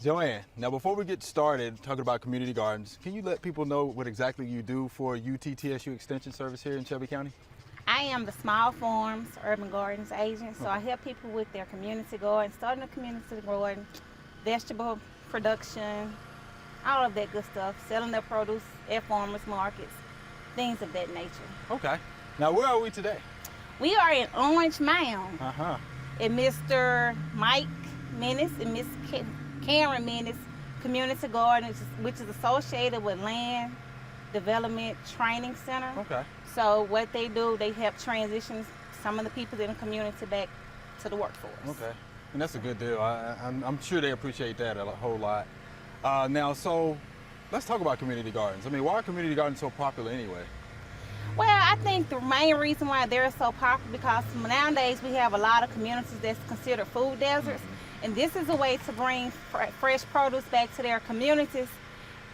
Joanne, now before we get started talking about community gardens, can you let people know what exactly you do for UTTSU Extension Service here in Shelby County? I am the Small Farms Urban Gardens agent, so Okay. I help people with their community garden, starting a community garden, vegetable production, all of that good stuff, selling their produce at farmers markets, things of that nature. Okay. Now where are we today? We are in Orange Mound Uh-huh. at Mr. Mike Menace and Miss Karen Menace Community Garden, which is associated with Land Development Training Center. Okay. So what they do, they help transition some of the people in the community back to the workforce. Okay. And that's a good deal. I'm sure they appreciate that a whole lot. Now, so let's talk about community gardens. I mean, why are community gardens so popular anyway? Well, I think the main reason why they're so popular because nowadays we have a lot of communities that's considered food deserts, and this is a way to bring fresh produce back to their communities,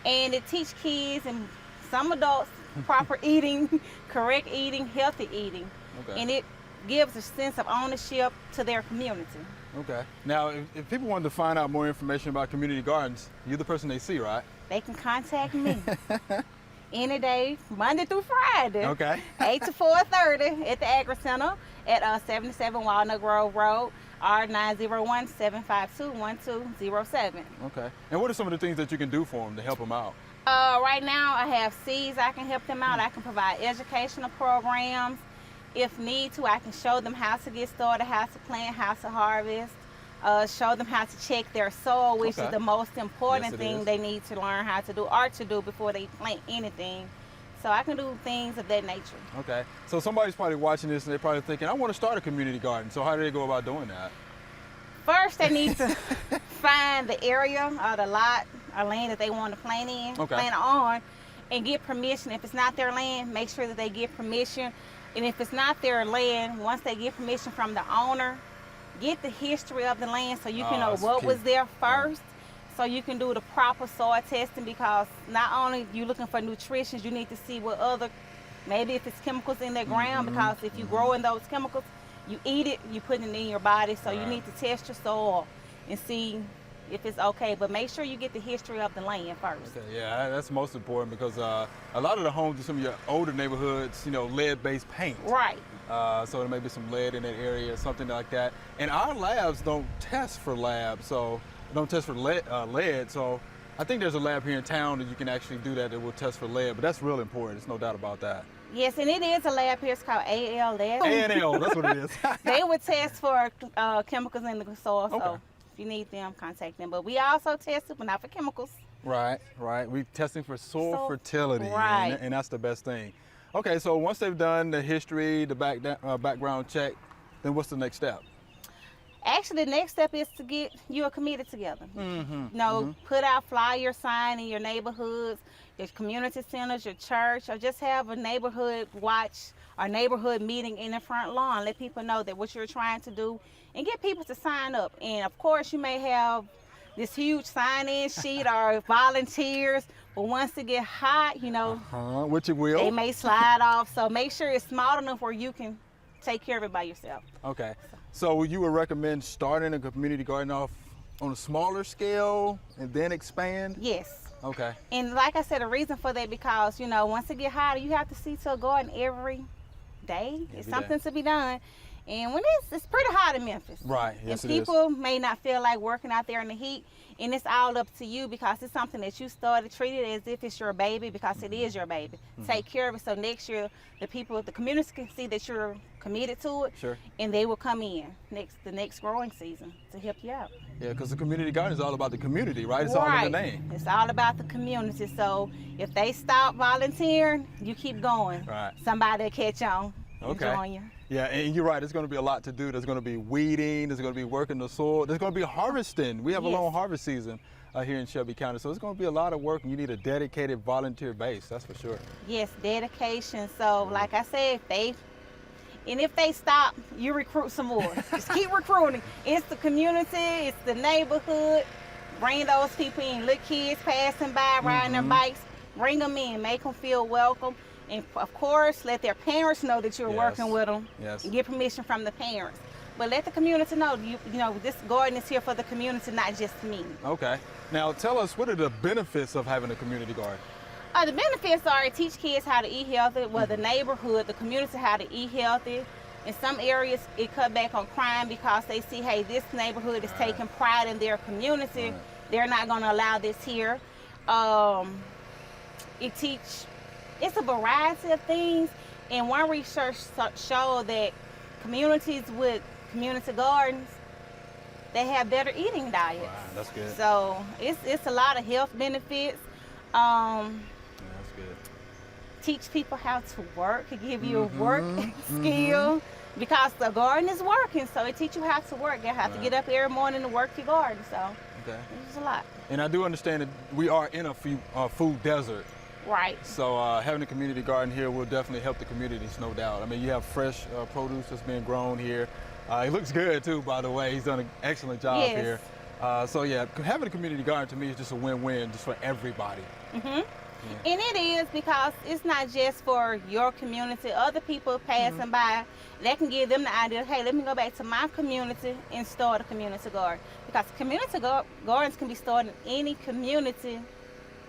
and it teach kids and some adults proper eating, correct eating, healthy eating, Okay. and it gives a sense of ownership to their community. Okay. Now, if people wanted to find out more information about community gardens, you're the person they see, right? They can contact me any day, Monday through Friday. Okay. 8 to 4:30 at the Agri Center at 77 Walnut Grove Road, R901-752-1207. Okay. And what are some of the things that you can do for them to help them out? Right now, I have seeds I can help them out. I can provide educational programs. If need to, I can show them how to get started, how to plant, how to harvest, show them how to check their soil, which Okay. is the most important Yes, it thing is. they need to learn how to do or to do before they plant anything. So I can do things of that nature. Okay. So somebody's probably watching this and they're probably thinking, I want to start a community garden. So how do they go about doing that? First, they need to find the area or the lot or land that they want to plant in, Okay. plant on, and get permission. If it's not their land, make sure that they get permission. And if it's not their land, once they get permission from the owner, get the history of the land so you can know that's what key. was there first, so you can do the proper soil testing, because not only you looking for nutrition, you need to see what other, maybe if it's chemicals in the ground, because if you grow in those chemicals, you eat it, you put it in your body, so you Right. need to test your soil and see if it's okay, but make sure you get the history of the land first. Okay, yeah, that's most important because a lot of the homes in some of your older neighborhoods, lead-based paint. Right. So there may be some lead in that area, something like that. And our labs don't test for lead. So I think there's a lab here in town that you can actually do that will test for lead, but that's real important. There's no doubt about that. Yes, and it is a lab here. It's called ALS. A&L, that's what it is. They would test for chemicals in the soil, Okay. so if you need them, contact them. But we also test it, but not for chemicals. Right. We're testing for soil fertility, right. and that's the best thing. Okay, so once they've done the history, the background check, then what's the next step? Actually, the next step is to get you a committee together. Put out flyer sign in your neighborhoods, your community centers, your church, or just have a neighborhood watch or neighborhood meeting in the front lawn. Let people know that what you're trying to do and get people to sign up. And of course, you may have this huge sign-in sheet or volunteers, but once it get hot, Which it will. they may slide off. So make sure it's small enough where you can take care of it by yourself. Okay. So you would recommend starting a community garden off on a smaller scale and then expand? Yes. Okay. And like I said, the reason for that because, once it get hotter, you have to see to a garden every day. It's Every something day. to be done. And when it's pretty hot in Memphis. Right. Yes, And it is. people may not feel like working out there in the heat. And it's all up to you because it's something that you started, treat it as if it's your baby because it is your baby. Take care of it so next year the community can see that you're committed to it. Sure. And they will come in the next growing season to help you out. Yeah, because the community garden is all about the community, right? It's all in the name. It's all about the community. So if they stop volunteering, you keep going. Right. Somebody will catch on and Okay. join you. Yeah, and you're right. There's going to be a lot to do. There's going to be weeding. There's going to be working the soil. There's going to be harvesting. We have a Yes. long harvest season here in Shelby County. So it's going to be a lot of work, and you need a dedicated volunteer base. That's for sure. Yes, dedication. So like I said, if they stop, you recruit some more. Just keep recruiting. It's the community. It's the neighborhood. Bring those people in. Little kids passing by, riding their bikes. Bring them in. Make them feel welcome. And of course, let their parents know that you're Yes. working with them. Yes. And get permission from the parents. But let the community know, you know, this garden is here for the community, not just me. Okay. Now tell us, what are the benefits of having a community garden? The benefits are it teach kids how to eat healthy, well, the neighborhood, the community how to eat healthy. In some areas, it cut back on crime because they see, hey, this neighborhood is taking pride in their community. Right. They're not going to allow this here. It's a variety of things. And one research showed that communities with community gardens, they have better eating diets. Wow, that's good. So it's a lot of health benefits. Yeah, that's good. Teach people how to work, it give you a work skill because the garden is working, so it teach you how to work. You have to get up every morning to work your garden, so Okay. it's a lot. And I do understand that we are in a food desert. Right. So having a community garden here will definitely help the communities, no doubt. I mean, you have fresh produce that's being grown here. It looks good too, by the way. He's done an excellent job Yes. here. So yeah, having a community garden to me is just a win-win, just for everybody. And it is because it's not just for your community. Other people passing by, that can give them the idea, hey, let me go back to my community and start a community garden. Because community gardens can be started in any community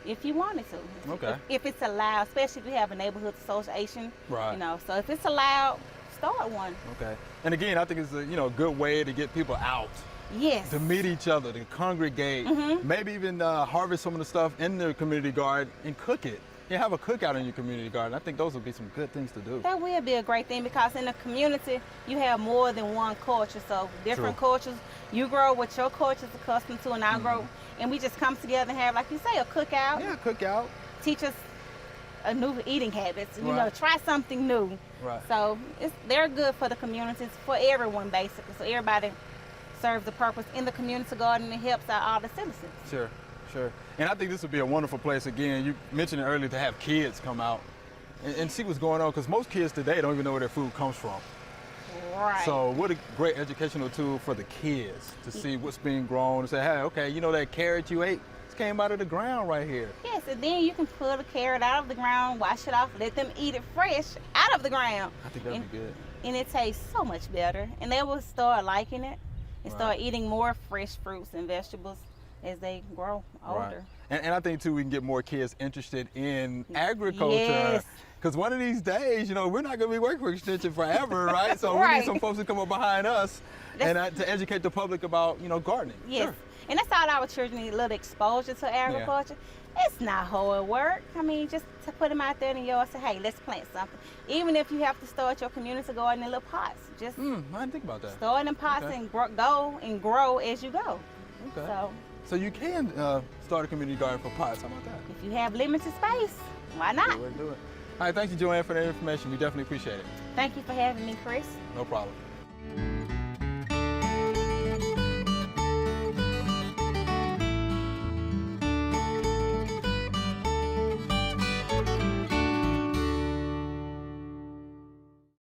if you wanted to. Okay. If it's allowed, especially if you have a neighborhood association. Right. You know, so if it's allowed, start one. Okay. And again, I think it's a good way to get people out, Yes. to meet each other, to congregate, maybe even harvest some of the stuff in their community garden and cook it. You have a cookout in your community garden. I think those would be some good things to do. That will be a great thing because in the community, you have more than one culture. So different True. cultures, you grow what your culture is accustomed to, and I grow, and we just come together and have, like you say, a cookout. Yeah, cookout. Teach us a new eating habits. You know, Right. try something new. Right. So they're good for the communities, for everyone basically. So everybody serves a purpose in the community garden and helps out all the citizens. Sure, sure. And I think this would be a wonderful place, again, you mentioned it earlier, to have kids come out and see what's going on, because most kids today don't even know where their food comes from. Right. So what a great educational tool for the kids to see what's being grown and say, hey, okay, you know that carrot you ate? It came out of the ground right here. Yes, and then you can pull the carrot out of the ground, wash it off, let them eat it fresh out of the ground. I think that'd be good. And it tastes so much better. And they will start liking it and start Right. eating more fresh fruits and vegetables as they grow older. And I think too, we can get more kids interested in agriculture. Yes. Because one of these days, we're not going to be working for Extension forever, right? So we Right. need some folks to come up behind us and to educate the public about, gardening. Yes. Sure. And that's all our children need, a little exposure to agriculture. It's not hard work. I mean, just to put them out there in the yard and say, hey, let's plant something. Even if you have to start your community garden in little pots, just I didn't think about that. start in pots Okay. and go and grow as you go. Okay. So So you can start a community garden for pots. How about that? if you have limited space, why not? Good way to do it. All right, thank you, Joanne, for that information. We definitely appreciate it. Thank you for having me, Chris. No problem.